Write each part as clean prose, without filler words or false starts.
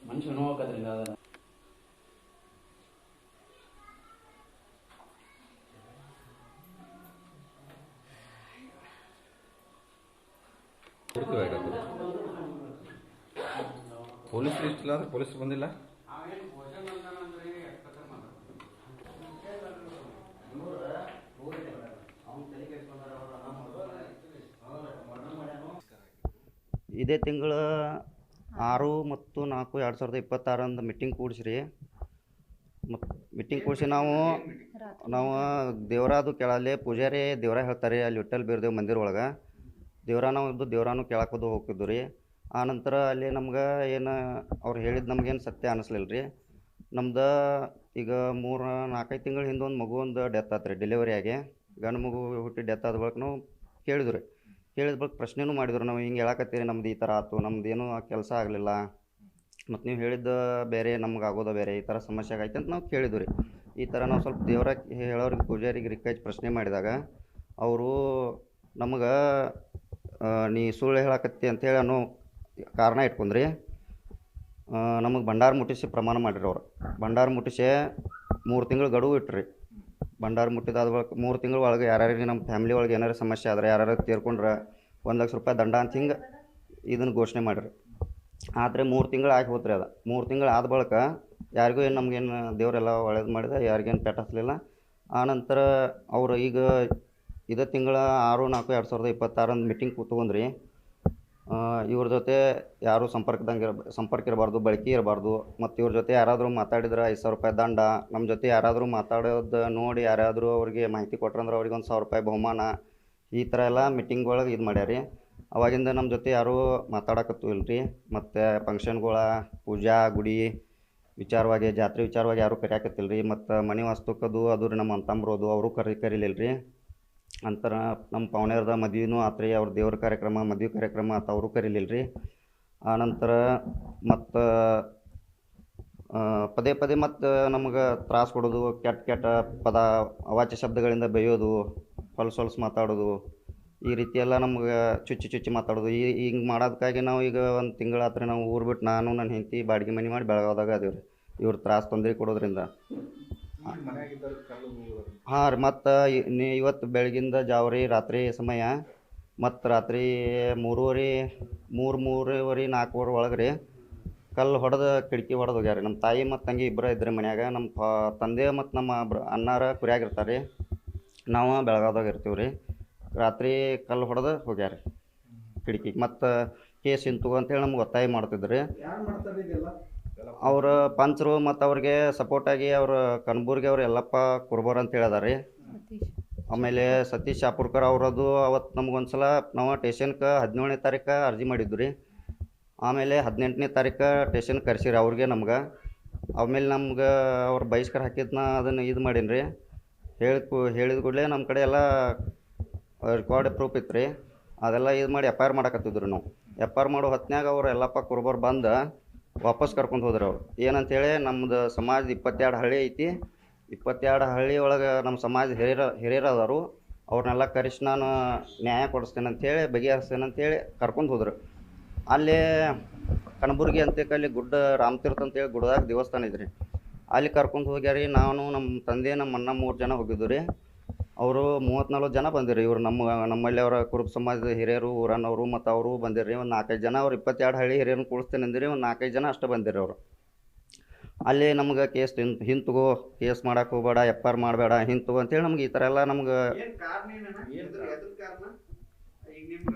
ಮನುಷ್ಯ ನೋವಾಕತ್ರಿ ಪೊಲೀಸರು ಇಷ್ಟಿಲ್ಲ ಅಂದ್ರೆ ಪೊಲೀಸರು ಬಂದಿಲ್ಲ. ಇದೇ ತಿಂಗಳ 6 ಮತ್ತು 4, 2026 ಮೀಟಿಂಗ್ ಕೂಡಿಸ್ರಿ. ಮತ್ತು ಮೀಟಿಂಗ್ ಕೂಡಿಸಿ ನಾವು ದೇವರಾದು ಕೇಳಲ್ಲಿ ಪೂಜಾರಿ ದೇವರ ಹೇಳ್ತಾರೆ ಅಲ್ಲಿ ವಿಠ್ಠಲ್ ಬೀರ್ದೇವ್ ಮಂದಿರ ಒಳಗೆ ದೇವರಾನು ಕೇಳಕ್ಕೆ ಹೋಗಿದ್ದು ರೀ. ಆ ನಂತರ ಅಲ್ಲಿ ನಮ್ಗೆ ಏನು ಅವ್ರು ಹೇಳಿದ್ದು ನಮ್ಗೇನು ಸತ್ಯ ಅನ್ನಿಸ್ಲಿಲ್ಲ ರೀ. ನಮ್ದು ಈಗ 3-4 ತಿಂಗಳ ಹಿಂದೆ ಒಂದು ಮಗು ಡೆತ್ ಆಯ್ತು ರೀ, ಡೆಲಿವರಿ ಆಗಿ ಗಂಡು ಮಗು ಹುಟ್ಟಿ ಡೆತ್ ಆದ ಬಳಿಕ ನಾವು ಕೇಳಿದ್ವಿ ರೀ. ಕೇಳಿದ ಬಳಿಕ ಪ್ರಶ್ನೆನೂ ಮಾಡಿದ್ರು, ನಾವು ಹಿಂಗೆ ಹೇಳಕತ್ತೀರಿ ನಮ್ದು ಈ ಥರ ಆಯ್ತು, ನಮ್ದೇನು ಕೆಲಸ ಆಗಲಿಲ್ಲ, ಮತ್ತು ನೀವು ಹೇಳಿದ್ದು ಬೇರೆ ನಮ್ಗೆ ಆಗೋದು ಬೇರೆ, ಈ ಥರ ಸಮಸ್ಯೆ ಆಗೈತೆ ಅಂತ ನಾವು ಕೇಳಿದ್ವಿ ರೀ. ಈ ಥರ ನಾವು ಸ್ವಲ್ಪ ದೇವರ ಹೇಳೋರಿಗೆ ಪೂಜಾರಿಗೆ ರಿಕ್ವೆಸ್ಟ್ ಪ್ರಶ್ನೆ ಮಾಡಿದಾಗ ಅವರು ನಮಗೆ ನೀ ಸುಳ್ಳು ಹೇಳಕತ್ತಿ ಅಂತೇಳಿ ಅನ್ನೋ ಕಾರಣ ಇಟ್ಕೊಂಡ್ರಿ ನಮಗೆ ಭಂಡಾರ ಮುಟ್ಟಿಸಿ ಪ್ರಮಾಣ ಮಾಡಿರಿ. ಅವ್ರು ಭಂಡಾರ ಮುಟ್ಟಿಸಿ 3 ತಿಂಗಳು ಗಡುವು ಇಟ್ರಿ. ಭಂಡಾರ ಮುಟ್ಟಿದಾದ ಬಳಿಕ 3 ತಿಂಗಳ ಒಳಗೆ ಯಾರ್ಯಾರಿಗೆ ನಮ್ಮ ಫ್ಯಾಮಿಲಿ ಒಳಗೆ ಏನಾರು ಸಮಸ್ಯೆ ಆದರೆ ಯಾರು ತೀರ್ಕೊಂಡ್ರೆ 1 ಲಕ್ಷ ರೂಪಾಯಿ ದಂಡ ಅಂತ ಹಿಂಗೆ ಇದನ್ನು ಘೋಷಣೆ ಮಾಡಿರಿ. ಆದರೆ 3 ತಿಂಗಳು ಆಗಿ ಹೋತ್ರಿ. ಅದು 3 ತಿಂಗಳು ಆದ ಬಳಿಕ ಯಾರಿಗೂ ಏನು ನಮಗೇನು ದೇವರೆಲ್ಲ ಒಳ್ಳೇದು ಮಾಡಿದೆ, ಯಾರಿಗೇನು ಪೆಟ್ಟು ಹತ್ತಲಿಲ್ಲ. ಆನಂತರ ಅವರು ಈಗ ಇದೇ ತಿಂಗಳ 6-4-2026 ಮೀಟಿಂಗ್ ಕೂತ್ಕೊಂಡ್ರಿ. ಇವ್ರ ಜೊತೆ ಯಾರೂ ಸಂಪರ್ಕ ಇರಬಾರ್ದು, ಬಳಕೆ ಇರಬಾರ್ದು. ಮತ್ತು ಇವ್ರ ಜೊತೆ ಯಾರಾದರೂ ಮಾತಾಡಿದ್ರೆ 5,000 ರೂಪಾಯಿ ದಂಡ, ನಮ್ಮ ಜೊತೆ ಯಾರಾದರೂ ಮಾತಾಡೋದು ನೋಡಿ ಯಾರಾದರೂ ಅವ್ರಿಗೆ ಮಾಹಿತಿ ಕೊಟ್ರಂದ್ರೆ ಅವ್ರಿಗೆ 1,000 ರೂಪಾಯಿ ಬಹುಮಾನ, ಈ ಥರ ಎಲ್ಲ ಮೀಟಿಂಗ್ ಒಳಗೆ ಇದು ಮಾಡ್ಯಾರ ರೀ. ಅವಾಗಿಂದ ನಮ್ಮ ಜೊತೆ ಯಾರೂ ಮಾತಾಡಕತ್ತೂ ಇಲ್ಲ ರೀ. ಮತ್ತು ಫಂಕ್ಷನ್ಗಳ ಪೂಜಾ ಗುಡಿ ವಿಚಾರವಾಗಿ, ಜಾತ್ರೆ ವಿಚಾರವಾಗಿ ಯಾರೂ ಕರೆಯಾಕತ್ತಿಲ್ಲ ರೀ. ಮತ್ತು ಮನೆ ವಾಸ್ತುಕದು ಅದು ರೀ, ನಮ್ಮ ಅಂತಂಬ್ರೋದು ಅವರು ಕರೀಲಿಲ್ಲ ರೀ. ಅಂತರ ನಮ್ಮ ಪವನ್ಯರ್ದ ಮದುವೆನೂ ಆತ್ರಿ, ಅವ್ರ ದೇವ್ರ ಕಾರ್ಯಕ್ರಮ ಮದುವೆ ಕಾರ್ಯಕ್ರಮ ಆತ ಅವರು ಕರೀಲಿಲ್ಲ ರೀ. ಆನಂತರ ಮತ್ತು ಪದೇ ಪದೇ ಮತ್ತು ನಮಗೆ ತ್ರಾಸು ಕೊಡೋದು, ಕೆಟ್ಟ ಪದ ಅವಾಚ್ಯ ಶಬ್ದಗಳಿಂದ ಬೈಯೋದು, ಹೊಲಸು ಮಾತಾಡೋದು, ಈ ರೀತಿ ಎಲ್ಲ ನಮ್ಗೆ ಚುಚ್ಚಿ ಮಾತಾಡೋದು. ಹಿಂಗೆ ಮಾಡೋದಕ್ಕಾಗಿ ನಾವು ಈಗ 1 ತಿಂಗಳಾತ್ರಿ ನಾವು ಊರು ಬಿಟ್ಟು ನಾನು ನನ್ನ ಹೆಂಡತಿ ಬಾಡಿಗೆ ಮನೆ ಮಾಡಿ ಬೆಳಗಾವ್ದಾಗ ಅದೀವಿ ರೀ. ಇವ್ರು ತ್ರಾಸು ತೊಂದರೆ ಕೊಡೋದ್ರಿಂದ. ಹಾಂ ರೀ. ಮತ್ತು ಇವತ್ತು ಬೆಳಗಿಂದ ಜಾವರಿ ರಾತ್ರಿ ಸಮಯ ಮತ್ತು ರಾತ್ರಿ 3:30 4 ಒಳಗೆ ರೀ ಕಲ್ಲು ಹೊಡೆದು ಕಿಟಕಿ ಹೊಡೆದು ಹೋಗ್ಯಾರ ರೀ. ನಮ್ಮ ತಾಯಿ ಮತ್ತು ತಂಗಿ ಇಬ್ಬರು ಇದ್ರಿ ಮನ್ಯಾಗ. ನಮ್ಮ ತಂದೆ ಮತ್ತು ನಮ್ಮ ಅಣ್ಣಾರ ಕುರಿಯಾಗಿರ್ತಾರೆ ರೀ, ನಾವು ಬೆಳಗಾವ್ದಾಗ ಇರ್ತೀವಿ ರೀ. ರಾತ್ರಿ ಕಲ್ಲು ಹೊಡೆದು ಹೋಗ್ಯಾರ ಕಿಟಕಿ. ಮತ್ತು ಕೇಸ್ ಇಂತು ಅಂತೇಳಿ ನಮ್ಗೆ ಒತ್ತಾಯ ಮಾಡ್ತಿದ್ರಿ. ಅವ್ರ ಪಂಚರು ಮತ್ತು ಅವ್ರಿಗೆ ಸಪೋರ್ಟಾಗಿ ಅವ್ರ ಕನಬೂರ್ಗಿ ಅವ್ರು ಯಲ್ಲಪ್ಪ ಕುರ್ಬೋರ್ ಅಂತ ಹೇಳಿದಾರೆ ರೀ. ಆಮೇಲೆ ಸತೀಶ್ ಶಾಪುರ್ಕರ್ ಅವರದು ಅವತ್ತು ನಮ್ಗೊಂದು ಸಲ ನಾವು ಟೇಷನ್ಗೆ 17ನೇ ತಾರೀಕು ಅರ್ಜಿ ಮಾಡಿದ್ದು ರೀ. ಆಮೇಲೆ 18ನೇ ತಾರೀಕು ಟೇಷನ್ ಕರೆಸಿರಿ ಅವ್ರಿಗೆ ನಮ್ಗೆ. ಆಮೇಲೆ ನಮ್ಗೆ ಅವ್ರು ಬಹಿಷ್ಕಾರ ಹಾಕಿದ್ನ ಅದನ್ನು ಇದು ಮಾಡೀನಿ ರೀ. ಹೇಳಿದ ಕೂಡಲೇ ನಮ್ಮ ಕಡೆ ಎಲ್ಲ ರೆಕಾರ್ಡ್ ಪ್ರೂಫ್ ಇತ್ತು ರೀ. ಅದೆಲ್ಲ ಇದು ಮಾಡಿ FIR ಮಾಡಕತ್ತಿದ್ರು ನಾವು. FIR ಮಾಡೋ ಹೊತ್ನ್ಯಾಗ ಅವ್ರು ಯಲ್ಲಪ್ಪ ಕುರ್ಬೋರ್ ಬಂದು ವಾಪಸ್ ಕರ್ಕೊಂಡು ಹೋದ್ರಿ. ಅವ್ರು ಏನಂತೇಳಿ ನಮ್ಮದು ಸಮಾಜ 22 ಹಳ್ಳಿ ಐತಿ, 22 ಹಳ್ಳಿ ಒಳಗೆ ನಮ್ಮ ಸಮಾಜ ಹಿರಿಯರು ಅದಾರು, ಅವ್ರನ್ನೆಲ್ಲ ಕರೆಸಿ ನಾನು ನ್ಯಾಯ ಕೊಡಿಸ್ತೇನೆ ಅಂಥೇಳಿ ಬಗೆಹರಿಸ್ತೇನೆ ಅಂಥೇಳಿ ಕರ್ಕೊಂಡು ಹೋದ್ರು. ಅಲ್ಲಿ ಕನಬುರ್ಗಿ ಅಂತೇಳಿ ಗುಡ್ಡ ರಾಮತೀರ್ಥ ಅಂತೇಳಿ ಗುಡ್ಡದಾಗ ದೇವಸ್ಥಾನ ಇದ್ರಿ, ಅಲ್ಲಿ ಕರ್ಕೊಂಡು ಹೋಗ್ಯಾರಿ. ನಾನು ನಮ್ಮ ತಂದೆ ನಮ್ಮ ಅಣ್ಣ 3 ಜನ ಹೋಗಿದ್ದು ರೀ. ಅವರು 30-40 ಜನ ಬಂದಿರಿ. ಇವರು ನಮ್ಮಲ್ಲಿ ಅವರ ಕುರುಬ ಸಮಾಜದ ಹಿರಿಯರು ಊರನ್ನವರು ಮತ್ತು ಅವರು ಬಂದಿರಿ. ಒಂದು 4-5 ಜನ ಅವ್ರು 22 ಹಳ್ಳಿ ಹಿರಿಯರನ್ನು ಕೂಡಿಸ್ತೇನೆ ಅಂದಿರಿ. ಒಂದು 4-5 ಜನ ಅಷ್ಟೇ ಬಂದಿರಿ ಅವರು. ಅಲ್ಲಿ ನಮ್ಗೆ ಕೇಸ್ ಹಿಂತಗೋ, ಕೇಸ್ ಮಾಡಕ್ಕೆ ಹೋಗಬೇಡ, FIR ಮಾಡಬೇಡ, ಹಿಂತಗೋ ಅಂತೇಳಿ ನಮ್ಗೆ ಈ ಥರ ಎಲ್ಲ ನಮ್ಗೆ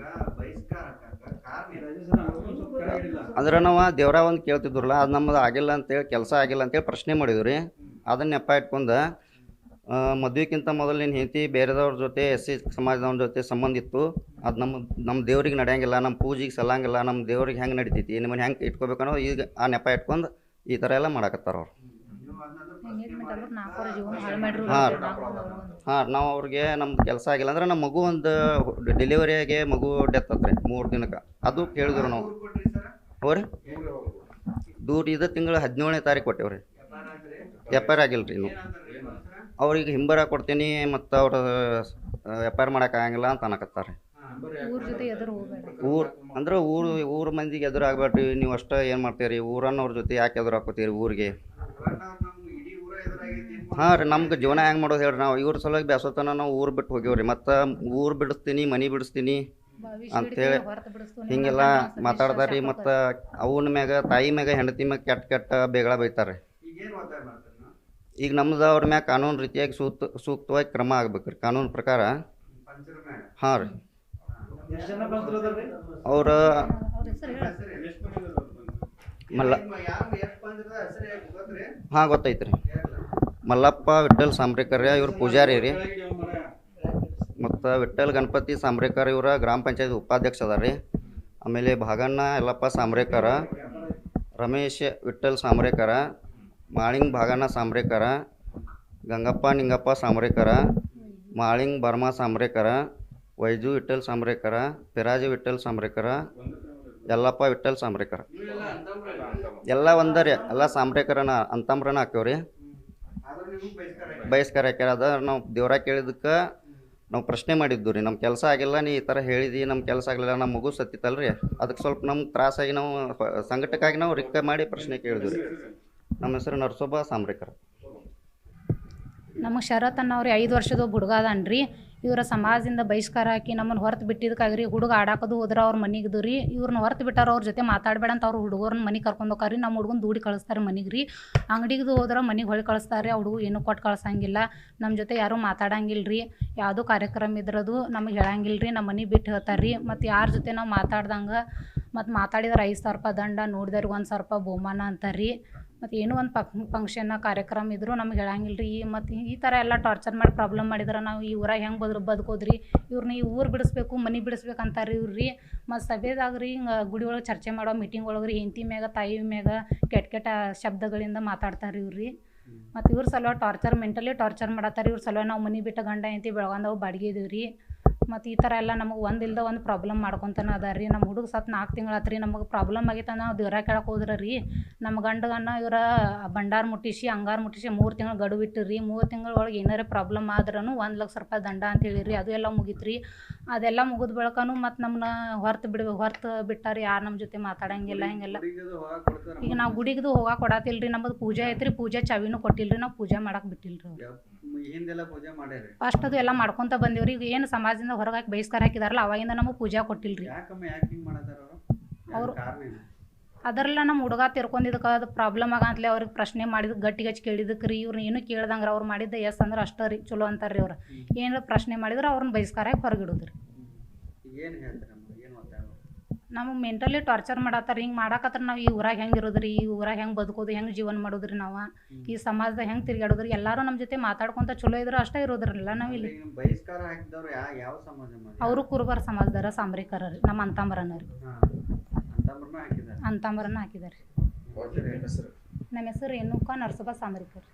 ಅಂದ್ರೆ ನಾವು ದೇವ್ರ ಒಂದು ಕೇಳ್ತಿದ್ರಲ್ಲ, ಅದು ನಮ್ಮದು ಆಗಿಲ್ಲ ಅಂತೇಳಿ, ಕೆಲಸ ಆಗಿಲ್ಲ ಅಂತೇಳಿ ಪ್ರಶ್ನೆ ಮಾಡಿದ್ವಿ ರೀ. ಅದನ್ನ ನೆಪ ಇಟ್ಕೊಂಡು ಮದುವೆಗಿಂತ ಮೊದಲು ನಿನ್ನ ಹೆಂಡತಿ ಬೇರೆದವ್ರ ಜೊತೆ SC ಸಮಾಜದವ್ರ ಜೊತೆ ಸಂಬಂಧ ಇತ್ತು, ಅದು ನಮ್ಮ ದೇವ್ರಿಗೆ ನಡೆಯಂಗಿಲ್ಲ, ನಮ್ಮ ಪೂಜೆಗೆ ಸಲ್ಲಂಗಿಲ್ಲ, ನಮ್ಮ ದೇವ್ರಿಗೆ ಹೆಂಗೆ ನಡಿತೈತಿ, ನಿಮ್ಮನ್ನು ಹೆಂಗೆ ಇಟ್ಕೋಬೇಕನ್ನೋ ಈಗ ಆ ನೆಪ ಇಟ್ಕೊಂಡು ಈ ಥರ ಎಲ್ಲ ಮಾಡಕತ್ತಾರ ಅವ್ರು. ಹಾಂ ನಾವು ಅವ್ರಿಗೆ ನಮ್ದು ಕೆಲಸ ಆಗಿಲ್ಲ ಅಂದ್ರೆ ನಮ್ಮ ಮಗು ಒಂದು ಡೆಲಿವರಿಯಾಗೆ ಮಗು ಡೆತ್ ಆತ್ರಿ 3 ದಿನಕ್ಕೆ. ಅದು ಕೇಳಿದ್ರು ನಾವು. ಅವ್ರಿ ದೂರ ಇದೇ ತಿಂಗಳು 17ನೇ ತಾರೀಕು ಕೊಟ್ಟೇವ್ರಿ. FIR ಆಗಿಲ್ಲ ರೀ. ಅವ್ರಿಗೆ ಹಿಂಬರ ಕೊಡ್ತೀನಿ ಮತ್ತು ಅವ್ರು ವ್ಯಾಪಾರ ಮಾಡೋಕ್ಕಾಗಂಗಿಲ್ಲ ಅಂತ ಅನ್ನಕತ್ತಾರೆ. ಊರ ಜೊತೆ ಎದುರು ಹೋಗ್ಬೇಡ. ಅಂದ್ರೆ ಊರ ಮಂದಿಗೆ ಎದುರು ಆಗ್ಬೇಡ್ರಿ, ನೀವು ಅಷ್ಟೇ ಏನು ಮಾಡ್ತೀರಿ, ಊರನ್ನವ್ರ ಜೊತೆ ಯಾಕೆ ಎದುರು ಹಾಕೋತೀರಿ ಊರಿಗೆ? ಹಾಂ ರೀ, ನಮ್ಗೆ ಜೀವನ ಹೆಂಗೆ ಮಾಡೋದು ಹೇಳ್ರಿ? ನಾವು ಇವ್ರ ಸಲುವಾಗಿ ಬ್ಯಾಸೋತನ ನಾವು ಊರು ಬಿಟ್ಟು ಹೋಗ್ಯವ್ರಿ. ಮತ್ತು ಊರು ಬಿಡಿಸ್ತೀನಿ, ಮನೆ ಬಿಡಿಸ್ತೀನಿ ಅಂಥೇಳಿ ಹಿಂಗೆಲ್ಲ ಮಾತಾಡ್ತಾರೆ. ಮತ್ತು ಅವನ ಮ್ಯಾಗ ತಾಯಿ ಮ್ಯಾಗ ಹೆಂಡತಿ ಮ್ಯಾಗ ಕೆಟ್ಟ ಬೇಗಳ ಬೈತಾರೆ. ಈಗ ನಮ್ದು ಅವ್ರ ಮ್ಯಾಗ ಕಾನೂನು ರೀತಿಯಾಗಿ ಸೂಕ್ತವಾಗಿ ಕ್ರಮ ಆಗ್ಬೇಕು ರೀ, ಕಾನೂನು ಪ್ರಕಾರ. ಹಾಂ ರೀ, ಅವ್ರ ಹಾಂ ಗೊತ್ತೈತ್ರಿ. ಮಲ್ಲಪ್ಪ ವಿಠ್ಠಲ್ ಸಾಂಬ್ರೇಕರ್ ಇವ್ರು ಪೂಜಾರಿ ರೀ. ಮತ್ತು ವಿಠ್ಠಲ್ ಗಣಪತಿ ಸಾಂಬ್ರೇಕರ್ ಇವರ ಗ್ರಾಮ ಪಂಚಾಯತ್ ಉಪಾಧ್ಯಕ್ಷ ಅದಾರ ರೀ. ಆಮೇಲೆ ಭಾಗಣ್ಣ ಯಲ್ಲಪ್ಪ ಸಾಂಬ್ರೇಕರ, ರಮೇಶ್ ವಿಠ್ಠಲ್ ಸಾಂಬ್ರೇಕರ, ಮಾಳಿಂಗ್ ಭಾಗಣ್ಣ ಸಾಂಬ್ರೇಕರ, ಗಂಗಪ್ಪ ನಿಂಗಪ್ಪ ಸಾಂಬ್ರೇಕರ, ಮಾಳಿಂಗ್ ಬರ್ಮಾ ಸಾಂಬ್ರೇಕರ, ವೈಜು ವಿಠ್ಠಲ್ ಸಾಂಬ್ರೇಕರ, ಪಿರಾಜು ವಿಠ್ಠಲ್ ಸಾಂಬ್ರೇಕರ, ಯಲ್ಲಪ್ಪ ವಿಠ್ಠಲ್ ಸಾಂಬ್ರೇಕರ ಎಲ್ಲ ಒಂದರಿ. ಎಲ್ಲ ಸಾಂಬ್ರೇಕರನ ಅಂತಂಬ್ರನ ಹಾಕ್ಯವ್ರಿ. ಬಹಿಷ್ಕಾರ ಹಾಕ್ಯಾರ. ಅದ ನಾವು ದೇವ್ರಾಗ ಕೇಳಿದಕ್ಕೆ ನಾವು ಪ್ರಶ್ನೆ ಮಾಡಿದ್ದು ರೀ, ನಮ್ಮ ಕೆಲಸ ಆಗಿಲ್ಲ, ನೀ ಈ ಥರ ಹೇಳಿದಿ, ನಮ್ಮ ಕೆಲಸ ಆಗಲಿಲ್ಲ, ನಮ್ಮ ಮಗು ಸತ್ತಿತ್ತಲ್ರಿ, ಅದಕ್ಕೆ ಸ್ವಲ್ಪ ನಮ್ಗೆ ತ್ರಾಸಾಗಿ ನಾವು ಸಂಘಟಕ್ಕಾಗಿ ನಾವು ರಿಕ್ಕ ಮಾಡಿ ಪ್ರಶ್ನೆ ಕೇಳಿದ್ವಿ ರೀ. ನಮ್ಮ ಹೆಸರು ನರಸೋಬ ಸಾಂಬ್ರೇಕರ. ನಮಗೆ ಶರತ್ ಅನ್ನೋರಿ 5 ವರ್ಷದ ಹುಡುಗ ಅದಾನ್ರಿ. ಇವರ ಸಮಾಜದಿಂದ ಬಹಿಷ್ಕಾರ ಹಾಕಿ ನಮ್ಮನ್ನು ಹೊರತು ಬಿಟ್ಟಿದ್ದಕ್ಕಾಗ್ರಿ ಹುಡುಗ ಆಡಾಕೋದು ಹೋದ್ರೆ ಅವ್ರ ಮನೆಗಿದ್ದು ರೀ. ಇವ್ರನ್ನ ಹೊರತು ಬಿಟ್ಟಾರ, ಅವ್ರ ಜೊತೆ ಮಾತಾಡಬೇಡ ಅಂತ ಅವ್ರು ಹುಡುಗರನ್ನ ಮನೆಗೆ ಕರ್ಕೊಂಡು ಹೋಗ್ರಿ. ನಮ್ಮ ಹುಡುಗನ ದೂಡಿ ಕಳಿಸ್ತಾರೆ ಮನೆಗೆ ರೀ. ಅಂಗಡಿಗೆ ಹೋದ್ರೆ ಮನೆಗೆ ಹೊಳಿ ಕಳಿಸ್ತಾರೆ. ಆ ಹುಡುಗ ಏನೂ ಕೊಟ್ಟು ಕಳ್ಸಂಗಿಲ್ಲ. ನಮ್ಮ ಜೊತೆ ಯಾರೂ ಮಾತಾಡಂಗಿಲ್ಲ ರೀ. ಯಾವುದೋ ಕಾರ್ಯಕ್ರಮ ಇದ್ರದು ನಮಗೆ ಹೇಳಂಗಿಲ್ಲ ರೀ. ನಮ್ಮ ಮನೆ ಬಿಟ್ಟು ಹೇಳ್ತಾರೆ ರೀ. ಮತ್ತು ಯಾರ ಜೊತೆ ನಾವು ಮಾತಾಡ್ದಂಗೆ ಮತ್ತು ಮಾತಾಡಿದ್ರೆ 5,000 ರೂಪಾಯಿ ದಂಡ, ನೋಡಿದವ್ರಿಗೆ 1,000 ರೂಪಾಯಿ ಬಹುಮಾನ ಅಂತಾರೆ ರೀ. ಮತ್ತು ಏನೋ ಒಂದು ಫಂಕ್ಷನ್ ಕಾರ್ಯಕ್ರಮ ಇದ್ದರೂ ನಮ್ಗೆ ಹೇಳಂಗಿಲ್ಲ ರೀ. ಮತ್ತು ಈ ಥರ ಎಲ್ಲ ಟಾರ್ಚರ್ ಮಾಡಿ ಪ್ರಾಬ್ಲಮ್ ಮಾಡಿದ್ರೆ ನಾವು ಈ ಊರಾಗ ಹೆಂಗೆ ಬದುಕೋದ್ರಿ? ಇವ್ರನ್ನ ಈ ಊರು ಬಿಡಿಸ್ಬೇಕು, ಮನೆ ಬಿಡಿಸ್ಬೇಕು ಅಂತಾರೆ ಇವ್ರು ರೀ. ಮತ್ತು ಸಭೆದಾಗ ರೀ ಹಿಂಗೆ ಗುಡಿ ಒಳಗೆ ಚರ್ಚೆ ಮಾಡೋ ಮೀಟಿಂಗ್ ಒಳಗೆ ರೀ ಹೆಂಡತಿ ಮ್ಯಾಗ ತಾಯಿ ಮ್ಯಾಗ ಕೆಟ್ಟ ಶಬ್ದಗಳಿಂದ ಮಾತಾಡ್ತಾರೆ ಇವ್ರು ರೀ. ಮತ್ತು ಇವ್ರ ಸಲುವಾಗಿ ಮೆಂಟಲಿ ಟಾರ್ಚರ್ ಮಾಡತ್ತಾರೆ. ಇವ್ರ ಸಲುವಾಗಿ ನಾವು ಮನೆ ಬಿಟ್ಟು ಗಂಡ ಹೆಂಡತಿ ಬೆಳಗಾಂದವು ಬಾಡಿಗೆ ಇದೀವಿ ರೀ. ಮತ್ತು ಈ ಥರ ಎಲ್ಲ ನಮಗೆ ಒಂದಿಲ್ದ ಒಂದು ಪ್ರಾಬ್ಲಮ್ ಮಾಡ್ಕೊತಾನೆ ಅದ ರೀ. ನಮ್ಮ ಹುಡುಗ ಸತ್ತು 4 ತಿಂಗಳು ಆತು ರೀ. ನಮಗೆ ಪ್ರಾಬ್ಲಮ್ ಆಗೈತೆ ನಾವು ದೇವ್ರ ಕೇಳಕ್ಕೆ ಹೋದ್ರೆ ರೀ, ನಮ್ಮ ಗಂಡಗನ್ನ ಇವರ ಭಂಡಾರ ಮುಟ್ಟಿಸಿ ಅಂಗಾರ ಮುಟ್ಟಿಸಿ 3 ತಿಂಗಳು ಗಡುವು ಇಟ್ಟು ರೀ. 3 ತಿಂಗಳ ಒಳಗೆ ಏನಾರೇ ಪ್ರಾಬ್ಲಮ್ ಆದ್ರೂ 1,00,000 ರೂಪಾಯಿ ದಂಡ ಅಂತ ಹೇಳಿ ರೀ. ಅದು ಎಲ್ಲ ಮುಗೀತು ರೀ. ಅದೆಲ್ಲ ಮುಗಿದ ಬಳಿಕನೂ ಮತ್ತು ನಮ್ಮನ್ನ ಹೊರತು ಬಿಟ್ಟಾರಿ. ಯಾರು ನಮ್ಮ ಜೊತೆ ಮಾತಾಡಂಗಿಲ್ಲ. ಹಿಂಗೆಲ್ಲ ಈಗ ನಾವು ಗುಡಿಗೆ ಹೋಗಕ್ಕೆ ಕೊಡತ್ತಿಲ್ಲ ರೀ. ನಮ್ಮದು ಪೂಜೆ ಐತ್ರಿ, ಪೂಜೆ ಚಾವಿನೂ ಕೊಟ್ಟಿಲ್ಲ ರೀ. ನಾವು ಪೂಜೆ ಮಾಡಕ್ಕೆ ಬಿಟ್ಟಿಲ್ಲ ರೀ. ಫಸ್ಟ್ ಅದು ಎಲ್ಲ ಮಾಡ್ಕೊತ ಬಂದೀವಿ ರೀ. ಈಗ ಏನು ಸಮಾಜದಿಂದ ಹೊರಗೆ ಹಾಕಿ ಬಹಿಷ್ಕಾರ ಹಾಕಿದಾರಲ್ಲ, ಅವಾಗಿಂದ ನಮಗೆ ಪೂಜೆ ಕೊಟ್ಟಿಲ್ಲ ರೀ. ಅವರು ಅದರಲ್ಲ ನಮ್ಮ ಹುಡುಗ ತಿರ್ಕೊಂಡಿದ್ದಕ್ಕೆ ಅದು ಪ್ರಾಬ್ಲಮ್ ಆಗಂತಲೇ ಅವ್ರಿಗೆ ಪ್ರಶ್ನೆ ಮಾಡಿದಕ್ಕೆ ಗಟ್ಟಿಗೆ ಕೇಳಿದಕ್ಕೆ ರೀ. ಇವ್ರನ್ನ ಏನು ಕೇಳ್ದಂಗೆ ಅವ್ರು ಮಾಡಿದ್ದೆ ಎಸ್ ಅಂದ್ರೆ ಅಷ್ಟೇ ರೀ, ಚಲೋ ಅಂತಾರೆ ರೀ. ಅವ್ರು ಏನು ಪ್ರಶ್ನೆ ಮಾಡಿದ್ರೆ ಅವ್ರನ್ನ ಬಹಿಷ್ಕಾರ ಹಾಕಿ ಹೊರಗಿಡೋದು ರೀ. ನಮಗೆ ಮೆಂಟಲಿ ಟಾರ್ಚರ್ ಮಾಡತ್ತಾರೆ. ಹಿಂಗೆ ಮಾಡಾಕತ್ರ ನಾವು ಈ ಊರಾಗ ಹೆಂಗೆ ಇರೋದ್ರಿ, ಈ ಊರಾಗ ಹೆಂಗೆ ಬದುಕೋದು, ಹೆಂಗೆ ಜೀವನ ಮಾಡೋದ್ರಿ, ನಾವು ಈ ಸಮಾಜದಾಗ ಹೆಂಗೆ ತಿರ್ಗಾಡೋದ್ರಿ. ಎಲ್ಲರೂ ನಮ್ಮ ಜೊತೆ ಮಾತಾಡ್ಕೊಂತ ಚಲೋ ಇದ್ರೆ ಅಷ್ಟೇ ಇರೋದ್ರಲ್ಲ ನಾವು ಇಲ್ಲಿ. ಅವರು ಕುರುಬರ ಸಮಾಜದಾರ ಸಾಂಬ್ರೇಕರ ರೀ. ನಮ್ಮ ಅಂತಂಬರನ ರೀ. ಅಂತಂಬರನ ಹಾಕಿದ್ದಾರೆ. ನಮ್ಮ ಹೆಸರು ರೇಣುಕಾ ನರಸೋಬ ಸಾಂಬ್ರೇಕರ್.